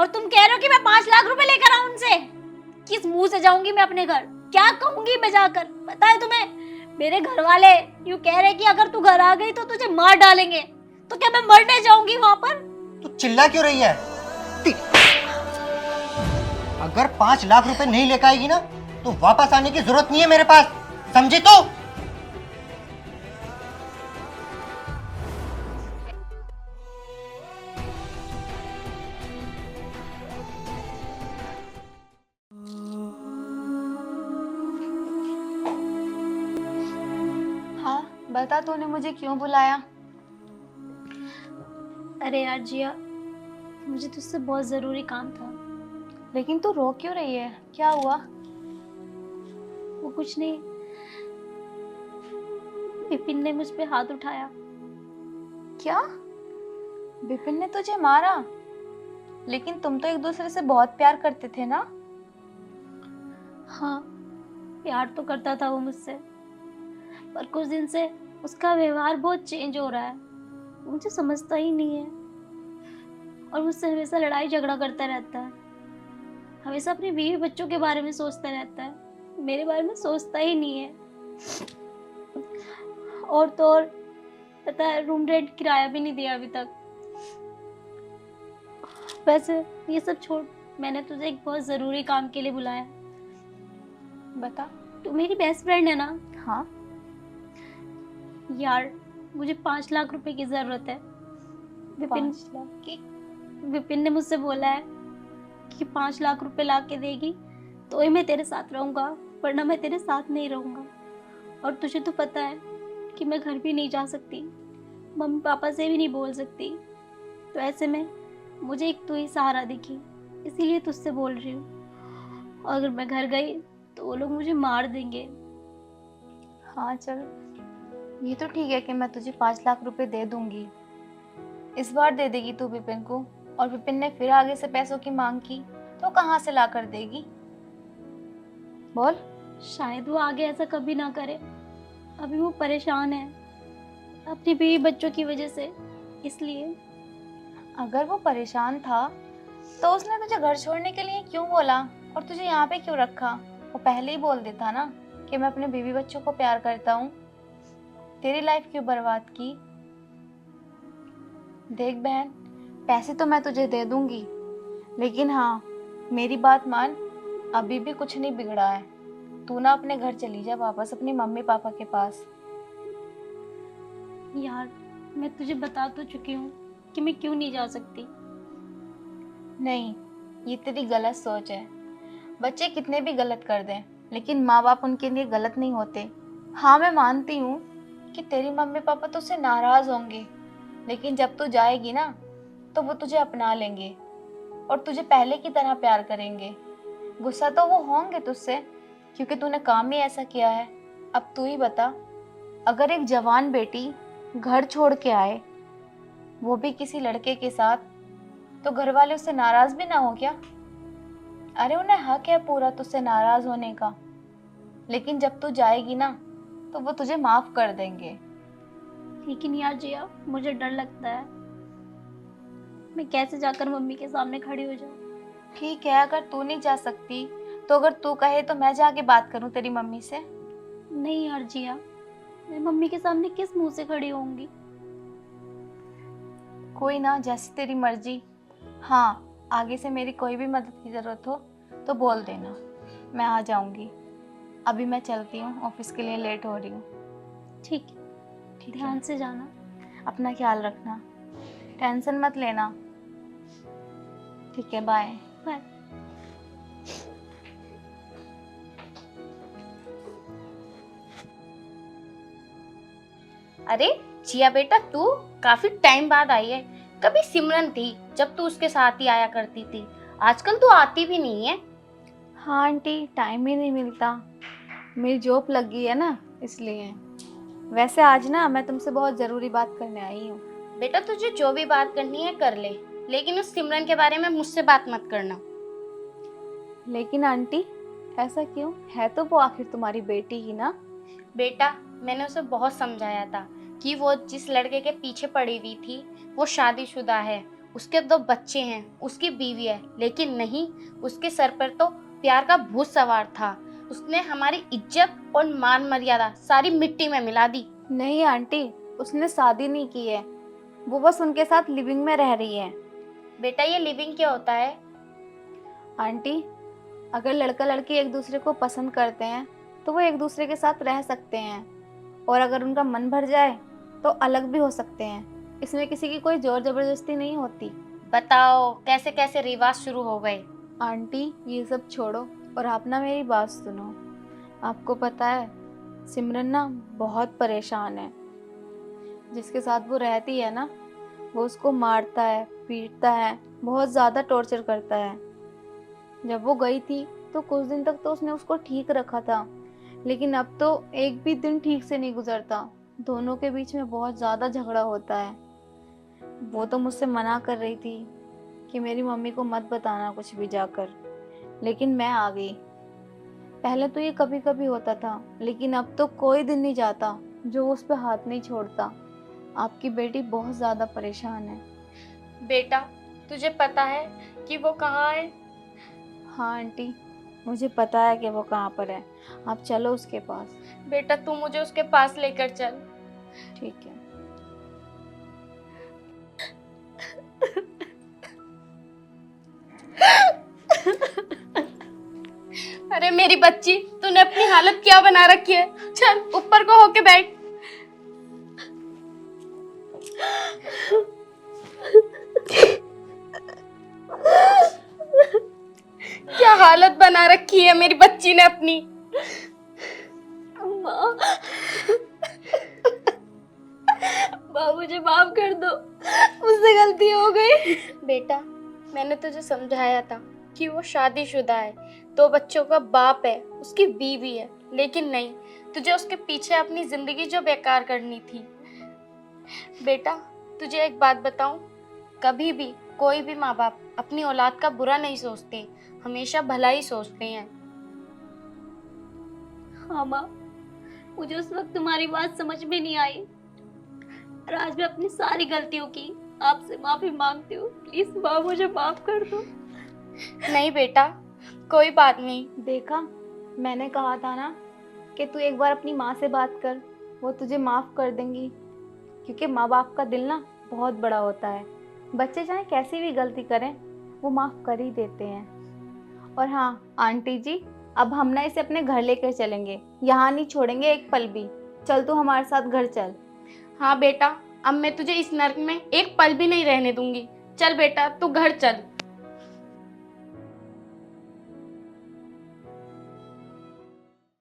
और तुम कह रहे हो कि मैं 5 लाख रुपए लेकर आऊं उनसे? किस मुंह से जाऊंगी मैं अपने घर? क्या कहूंगी मैं जाकर? पता है तुम्हें, मेरे घर वाले यूं कह रहे कि अगर तू घर आ गई तो तुझे मार डालेंगे। तो क्या मैं मरने जाऊंगी वहां पर? तू चिल्ला क्यों रही है? अगर 5 लाख रुपए नहीं लेकर आएगी ना तो वापस आने की जरूरत नहीं है मेरे पास, समझी तो? हाँ बता, तूने मुझे क्यों बुलाया? अरे यार जिया, मुझे तुझसे बहुत जरूरी काम था। लेकिन तू रो क्यों रही है? क्या हुआ? वो कुछ नहीं, विपिन ने मुझ पे हाथ उठाया। क्या? विपिन ने तुझे मारा? लेकिन तुम तो एक दूसरे से बहुत प्यार करते थे ना? हाँ, प्यार तो करता था वो मुझसे, पर कुछ दिन से उसका व्यवहार बहुत चेंज हो रहा है। वो मुझे समझता ही नहीं है और मुझसे हमेशा लड़ाई झगड़ा करता रहता है। हमेशा अपने बीवी बच्चों के बारे में सोचता रहता है, मेरे बारे में सोचता ही नहीं है। और तो और पता है, रूम रेंट किराया भी नहीं दिया अभी तक। वैसे ये सब छोड़, मैंने तुझे एक बहुत जरूरी काम के लिए बुलाया। बता। तू मेरी बेस्ट फ्रेंड है ना? हाँ। यार, मुझे 5 लाख रुपए की जरूरत है। विपिन 5 लाख की? विपिन ने मुझसे बोला है कि 5 लाख रुपए ला के देगी तो ही मैं तेरे साथ रहूंगा, वरना मैं तेरे साथ नहीं रहूंगा। और तुझे तो पता है कि मैं घर भी नहीं जा सकती, मम्मी पापा से भी नहीं बोल सकती। तो ऐसे में मुझे एक तू ही सहारा दिखी, इसीलिए तुझसे बोल रही हूँ। और अगर मैं घर गई तो वो लोग मुझे मार देंगे। हाँ चल, ये तो ठीक है कि मैं तुझे 5 लाख रुपए दे दूंगी। इस बार दे देगी तू विपिन को, और विपिन ने फिर आगे से पैसों की मांग की तो कहाँ से ला कर देगी? बोल। शायद वो आगे ऐसा कभी ना करे। अभी वो परेशान है अपनी बीवी बच्चों की वजह से, इसलिए। अगर वो परेशान था तो उसने तुझे घर छोड़ने के लिए क्यों बोला और तुझे यहाँ पे क्यों रखा? वो पहले ही बोल देता ना कि मैं अपने बीवी बच्चों को प्यार करता हूँ। तेरी लाइफ क्यों बर्बाद की? देख बहन, पैसे तो मैं तुझे दे दूंगी, लेकिन हाँ, मेरी बात मान, अभी भी कुछ नहीं बिगड़ा है। तू ना अपने घर चली जा वापस, अपनी मम्मी पापा के पास। यार, मैं तुझे बता तो चुकी हूँ कि मैं क्यों नहीं जा सकती। नहीं, ये तेरी गलत सोच है। बच्चे कितने भी गलत कर दें, लेकिन माँ बाप उनके लिए गलत नहीं होते। हाँ, मैं मानती हूँ कि तेरी मम्मी पापा तुझसे नाराज होंगे, लेकिन जब तू जाएगी ना तो वो तुझे अपना लेंगे और तुझे पहले की तरह प्यार करेंगे। गुस्सा तो वो होंगे तुझसे, क्योंकि तूने काम ही ऐसा किया है। अब तू ही बता, अगर एक जवान बेटी घर छोड़ के आए, वो भी किसी लड़के के साथ, तो घर वाले उससे नाराज भी ना हो क्या? अरे उन्हें हक है पूरा तुझसे नाराज होने का, लेकिन जब तू जाएगी ना तो वो तुझे माफ कर देंगे। लेकिन यार जिया, मुझे डर लगता है, मैं कैसे जाकर मम्मी के सामने खड़ी हो जाऊँ। ठीक है, अगर तू नहीं जा सकती तो अगर तू कहे तो मैं जाके बात करूं तेरी मम्मी से। नहीं यार जिया, मैं मम्मी के सामने किस मुंह से खड़ी होंगी? कोई ना, जैसी तेरी मर्जी। हाँ, आगे से मेरी कोई भी मदद की जरूरत हो तो बोल देना, मैं आ जाऊंगी। अभी मैं चलती हूँ, ऑफिस के लिए लेट हो रही हूँ। ठीक है, ठीक ध्यान है, से जाना। अपना ख्याल रखना, टेंशन मत लेना। ठीक है, बाय। बाय। अरे जिया बेटा, तू काफी टाइम बाद आई है। कभी सिमरन थी जब तू उसके साथ ही आया करती थी, आजकल तू आती भी नहीं है। हाँ आंटी, टाइम ही नहीं मिलता, मेरी जॉब लग गई है ना, इसलिए। वैसे आज ना मैं तुमसे बहुत ज़रूरी बात करने आई हूँ। बेटा तुझे जो भी बात करनी है कर ले, लेकिन उस सिमरन के बारे में मुझसे बात मत करना। लेकिन आंटी, ऐसा क्यों? है तो वो आखिर तुम्हारी बेटी ही ना। बेटा, मैंने उसे बहुत समझाया था कि वो जिस लड़के के पीछे पड़ी हुई थी वो शादीशुदा है उसके 2 बच्चे हैं, उसकी बीवी है, लेकिन नहीं, उसके सर पर तो प्यार का भूत सवार था। उसने हमारी इज्जत और मान मर्यादा सारी मिट्टी में मिला दी। नहीं आंटी, उसने शादी नहीं की है, वो बस उनके साथ लिविंग में रह रही है। बेटा, ये लिविंग क्या होता है? आंटी, अगर लड़का लड़की एक दूसरे को पसंद करते हैं तो वो एक दूसरे के साथ रह सकते हैं, और अगर उनका मन भर जाए तो अलग भी हो सकते हैं। इसमें किसी की कोई जोर जबरदस्ती नहीं होती। बताओ, कैसे कैसे रिवाज शुरू हो गए। आंटी, ये सब छोड़ो और आप ना मेरी बात सुनो। आपको पता है, सिमरन ना बहुत परेशान है। जिसके साथ वो रहती है ना, वो उसको मारता है, पीटता है, बहुत ज़्यादा टॉर्चर करता है। जब वो गई थी तो कुछ दिन तक तो उसने उसको ठीक रखा था, लेकिन अब तो एक भी दिन ठीक से नहीं गुजरता। दोनों के बीच में बहुत ज़्यादा झगड़ा होता है। वो तो मुझसे मना कर रही थी कि मेरी मम्मी को मत बताना कुछ भी जाकर, लेकिन मैं आ गई। पहले तो ये कभी कभी होता था, लेकिन अब तो कोई दिन नहीं जाता जो वो उस पर हाथ नहीं छोड़ता। आपकी बेटी बहुत ज़्यादा परेशान है। बेटा, तुझे पता है कि वो कहाँ है? हाँ आंटी, मुझे पता है कि वो कहाँ पर है। आप चलो उसके पास। बेटा, तू मुझे उसके पास लेकर चल। ठीक है। अरे मेरी बच्ची, तूने अपनी हालत क्या बना रखी है। चल ऊपर को होके बैठ। क्या हालत बना रखी है मेरी बच्ची ने अपनी। माँ, माँ मुझे माफ कर दो, मुझसे गलती हो गई। बेटा, मैंने तुझे समझाया था कि वो शादीशुदा है, 2 बच्चों का बाप है, उसकी बीवी है, लेकिन नहीं, तुझे उसके पीछे अपनी जिंदगी जो बेकार करनी थी। बेटा, तुझे एक बात बताऊं, कभी भी कोई भी माँ बाप अपनी औलाद का बुरा नहीं सोचते, हमेशा भला ही सोचते हैं। हाँ माँ, मुझे उस वक्त तुम्हारी बात समझ में नहीं आई, और आज मैं अपनी सारी गलतियों की आपसे माफी मांगती हूँ। प्लीज माँ, मुझे माफ कर दो। नहीं बेटा, कोई बात नहीं। देखा, मैंने कहा था ना कि तू एक बार अपनी माँ से बात कर, वो तुझे माफ़ कर देंगी। क्योंकि माँ बाप का दिल ना बहुत बड़ा होता है। बच्चे चाहे कैसी भी गलती करें, वो माफ़ कर ही देते हैं। और हाँ आंटी जी, अब हम ना इसे अपने घर लेकर चलेंगे, यहाँ नहीं छोड़ेंगे एक पल भी। चल तू हमारे साथ घर चल। हाँ बेटा, अब मैं तुझे इस नर्क में एक पल भी नहीं रहने दूंगी। चल बेटा, तू घर चल।